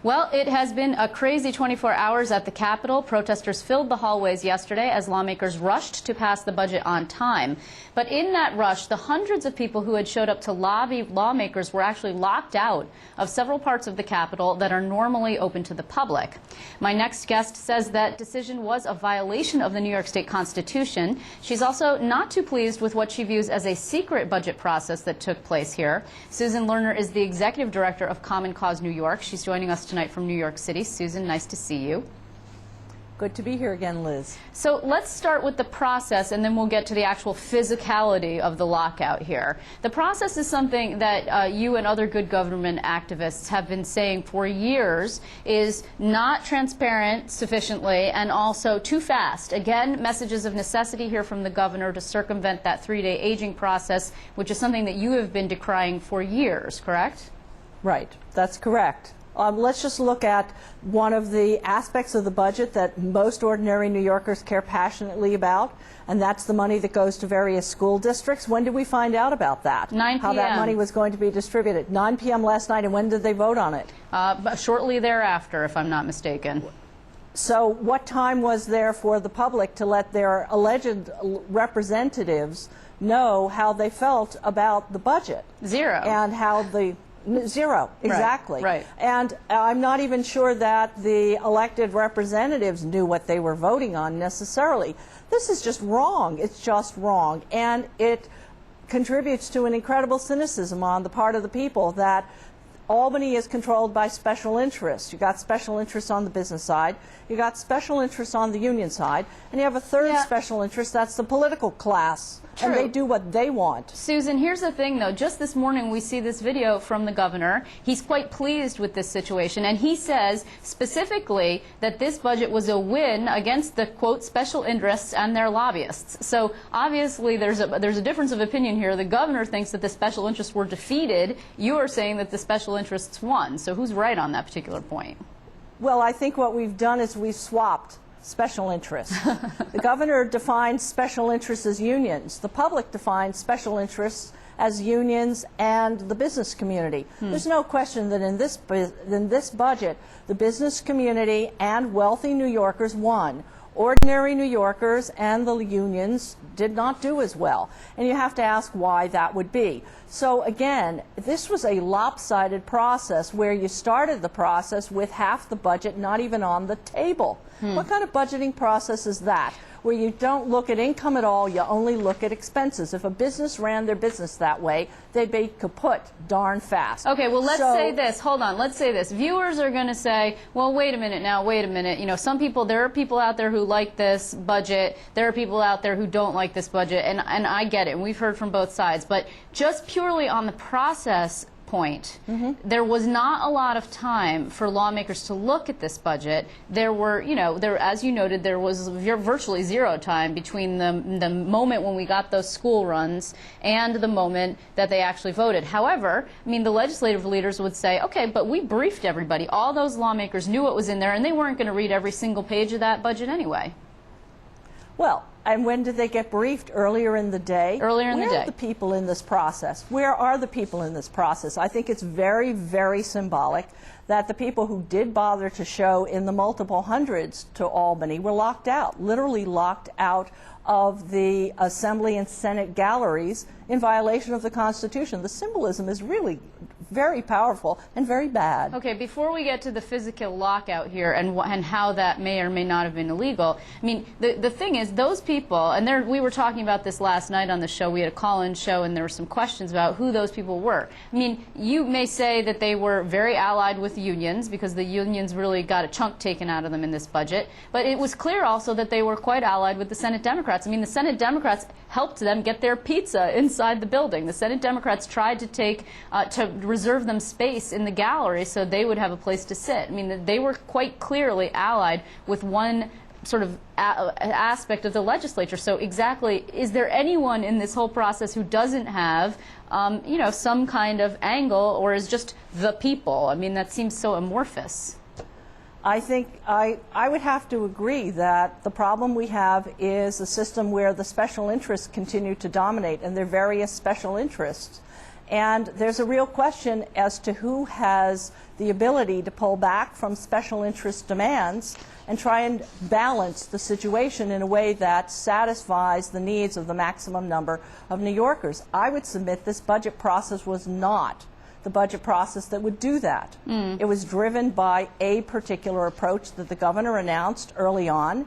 Well, it has been a crazy 24 hours at the Capitol. Protesters filled the hallways yesterday as lawmakers rushed to pass the budget on time. But in that rush, the hundreds of people who had showed up to lobby lawmakers were actually locked out of several parts of the Capitol that are normally open to the public. My next guest says that decision was a violation of the New York State Constitution. She's also not too pleased with what she views as a secret budget process that took place here. Susan Lerner is the executive director of Common Cause New York. She's joining us tonight from New York City. Susan, nice to see you. Good to be here again, Liz. So let's start with the process, and then we'll get to the actual physicality of the lockout here. The process is something that you and other good government activists have been saying for years is not transparent sufficiently and also too fast. Again, messages of necessity here from the governor to circumvent that three-day aging process, which is something that you have been decrying for years, correct? Right, that's correct. Let's just look at one of the aspects of the budget that most ordinary New Yorkers care passionately about, and that's the money that goes to various school districts. When did we find out about that? 9 p.m. How that money was going to be distributed. 9 p.m. last night, and when did they vote on it? Shortly thereafter, if I'm not mistaken. So what time was there for the public to let their alleged representatives know how they felt about the budget? Zero. And how the Zero, exactly. Right. And I'm not even sure that the elected representatives knew what they were voting on necessarily. This is just wrong. It's just wrong. And it contributes to an incredible cynicism on the part of the people that Albany is controlled by special interests. You got special interests on the business side, you got special interests on the union side, and you have a third special interest, that's the political class. True. And they do what they want. Susan, here's the thing though, just this morning we see this video from the governor. He's quite pleased with this situation, and he says specifically that this budget was a win against the, quote, special interests and their lobbyists. So obviously there's a difference of opinion here. The governor thinks that the special interests were defeated. You are saying that the special interests won. So who's right on that particular point? Well, I think what we've done is we've swapped special interests. The governor defines special interests as unions. The public defines special interests as unions and the business community. There's no question that in this budget, the business community and wealthy New Yorkers won. Ordinary New Yorkers and the unions did not do as well. And you have to ask why that would be. So again, this was a lopsided process where you started the process with half the budget not even on the table. What kind of budgeting process is that? Where you don't look at income at all, you only look at expenses. If a business ran their business that way, they'd be kaput darn fast. Okay, well, let's say this. Hold on, let's say this. Viewers are going to say, well, wait a minute now, wait a minute. You know, there are people out there who like this budget. There are people out there who don't like this budget, and I get it, and we've heard from both sides. But just purely on the process point, there was not a lot of time for lawmakers to look at this budget. There were, as you noted, there was virtually zero time between the moment when we got those school runs and the moment that they actually voted. However, I mean, the legislative leaders would say, okay, but we briefed everybody. All those lawmakers knew what was in there, and they weren't going to read every single page of that budget anyway. Well, and when did they get briefed? Earlier in the day? Earlier in the day. Where are the people in this process? Where are the people in this process? I think it's very, very symbolic that the people who did bother to show in the multiple hundreds to Albany were locked out, literally locked out of the Assembly and Senate galleries in violation of the Constitution. The symbolism is really very powerful and very bad. Okay, before we get to the physical lockout here and how that may or may not have been illegal, I mean, the thing is, those people, and we were talking about this last night on the show, we had a call-in show, and there were some questions about who those people were. I mean, you may say that they were very allied with unions, because the unions really got a chunk taken out of them in this budget, but it was clear also that they were quite allied with the Senate Democrats. I mean, the Senate Democrats helped them get their pizza inside the building. The Senate Democrats tried to reserve them space in the gallery so they would have a place to sit. I mean, they were quite clearly allied with one sort of aspect of the legislature. So exactly, is there anyone in this whole process who doesn't have, some kind of angle, or is just the people? I mean, that seems so amorphous. I think I would have to agree that the problem we have is a system where the special interests continue to dominate, and there are various special interests. And there's a real question as to who has the ability to pull back from special interest demands and try and balance the situation in a way that satisfies the needs of the maximum number of New Yorkers. I would submit this budget process was not the budget process that would do that. It was driven by a particular approach that the governor announced early on.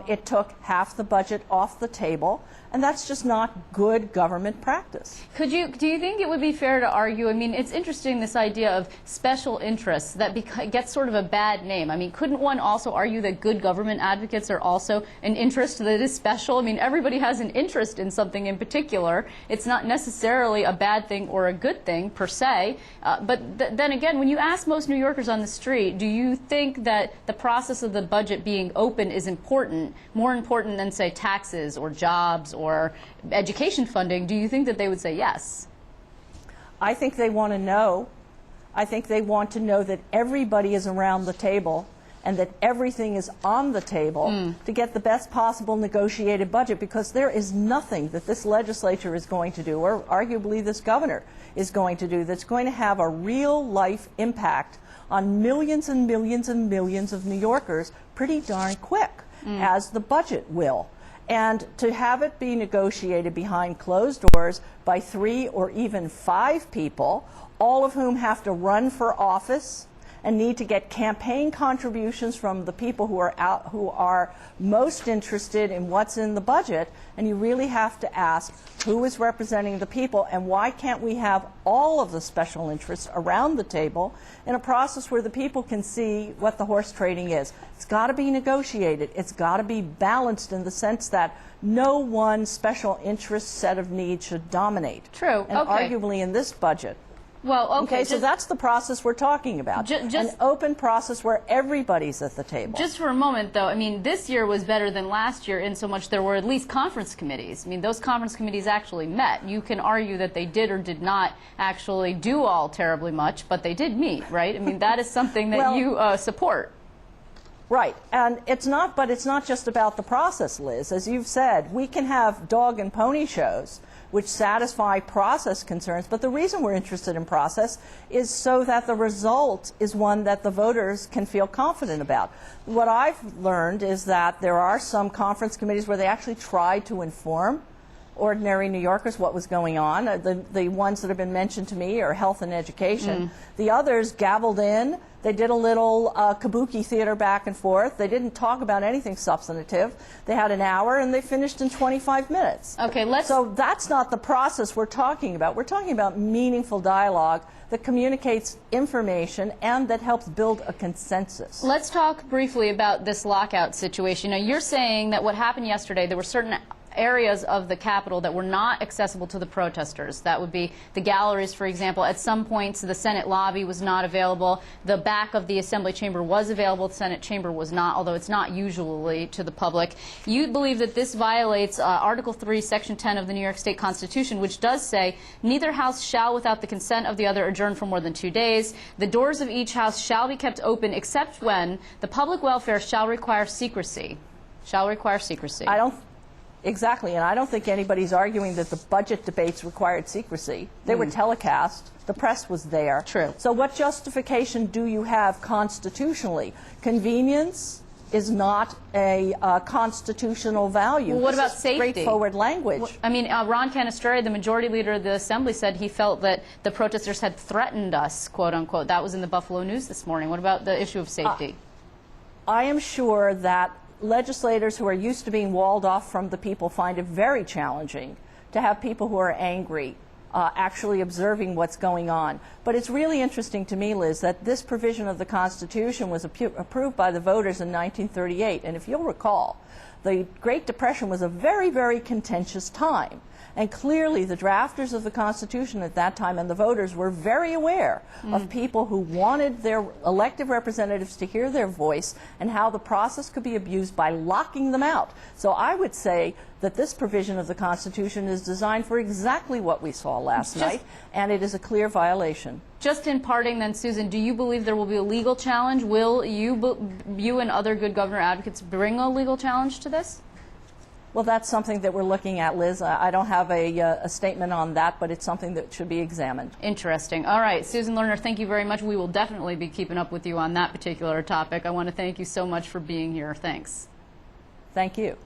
It took half the budget off the table, and that's just not good government practice. Do you think it would be fair to argue, I mean, it's interesting, this idea of special interests that gets sort of a bad name. I mean, couldn't one also argue that good government advocates are also an interest that is special? I mean, everybody has an interest in something in particular. It's not necessarily a bad thing or a good thing per se. Then again, when you ask most New Yorkers on the street, do you think that the process of the budget being open is important, more important than, say, taxes or jobs or education funding? Do you think that they would say yes? I think they want to know. I think they want to know that everybody is around the table and that everything is on the table to get the best possible negotiated budget, because there is nothing that this legislature is going to do, or arguably this governor is going to do, that's going to have a real life impact on millions and millions and millions of New Yorkers pretty darn quick, as the budget will. And to have it be negotiated behind closed doors by 3 or even 5 people, all of whom have to run for office and need to get campaign contributions from the people who are most interested in what's in the budget, and you really have to ask who is representing the people, and why can't we have all of the special interests around the table in a process where the people can see what the horse trading is. It's got to be negotiated. It's got to be balanced in the sense that no one special interest set of needs should dominate. True. And arguably in this budget. Well, okay, so that's the process we're talking about. An open process where everybody's at the table. Just for a moment, though, I mean, this year was better than last year in so much there were at least conference committees. I mean, those conference committees actually met. You can argue that they did or did not actually do all terribly much, but they did meet, right? I mean, that is something that you support. Right, and it's not just about the process, Liz. As you've said, we can have dog and pony shows which satisfy process concerns, but the reason we're interested in process is so that the result is one that the voters can feel confident about. What I've learned is that there are some conference committees where they actually tried to inform ordinary New Yorkers what was going on. The ones that have been mentioned to me are health and education. The others gavelled in. They did a little kabuki theater back and forth. They didn't talk about anything substantive. They had an hour and they finished in 25 minutes. Okay, So that's not the process we're talking about. We're talking about meaningful dialogue that communicates information and that helps build a consensus. Let's talk briefly about this lockout situation. Now, you're saying that what happened yesterday, there were certain areas of the Capitol that were not accessible to the protesters. That would be the galleries, for example. At some points, the Senate lobby was not available. The back of the Assembly chamber was available. The Senate chamber was not, although it's not usually to the public. You believe that this violates Article 3, Section 10 of the New York State Constitution, which does say, neither house shall, without the consent of the other, adjourn for more than 2 days. The doors of each house shall be kept open except when the public welfare shall require secrecy. Shall require secrecy. Exactly, and I don't think anybody's arguing that the budget debates required secrecy. They were telecast. The press was there. True. So what justification do you have constitutionally? Convenience is not a constitutional value. Well, what about safety? Straightforward language. Well, I mean, Ron Cannistrari, the majority leader of the Assembly, said he felt that the protesters had threatened us, quote unquote. That was in the Buffalo News this morning. What about the issue of safety? I am sure that legislators who are used to being walled off from the people find it very challenging to have people who are angry actually observing what's going on. But it's really interesting to me, Liz, that this provision of the Constitution was approved by the voters in 1938. And if you'll recall, the Great Depression was a very, very contentious time. And clearly the drafters of the Constitution at that time and the voters were very aware of people who wanted their elected representatives to hear their voice and how the process could be abused by locking them out. So I would say that this provision of the Constitution is designed for exactly what we saw last night, and it is a clear violation. Just in parting then, Susan, do you believe there will be a legal challenge? Will you and other good governor advocates bring a legal challenge to this? Well, that's something that we're looking at, Liz. I don't have a statement on that, but it's something that should be examined. Interesting. All right, Susan Lerner, thank you very much. We will definitely be keeping up with you on that particular topic. I want to thank you so much for being here. Thanks. Thank you.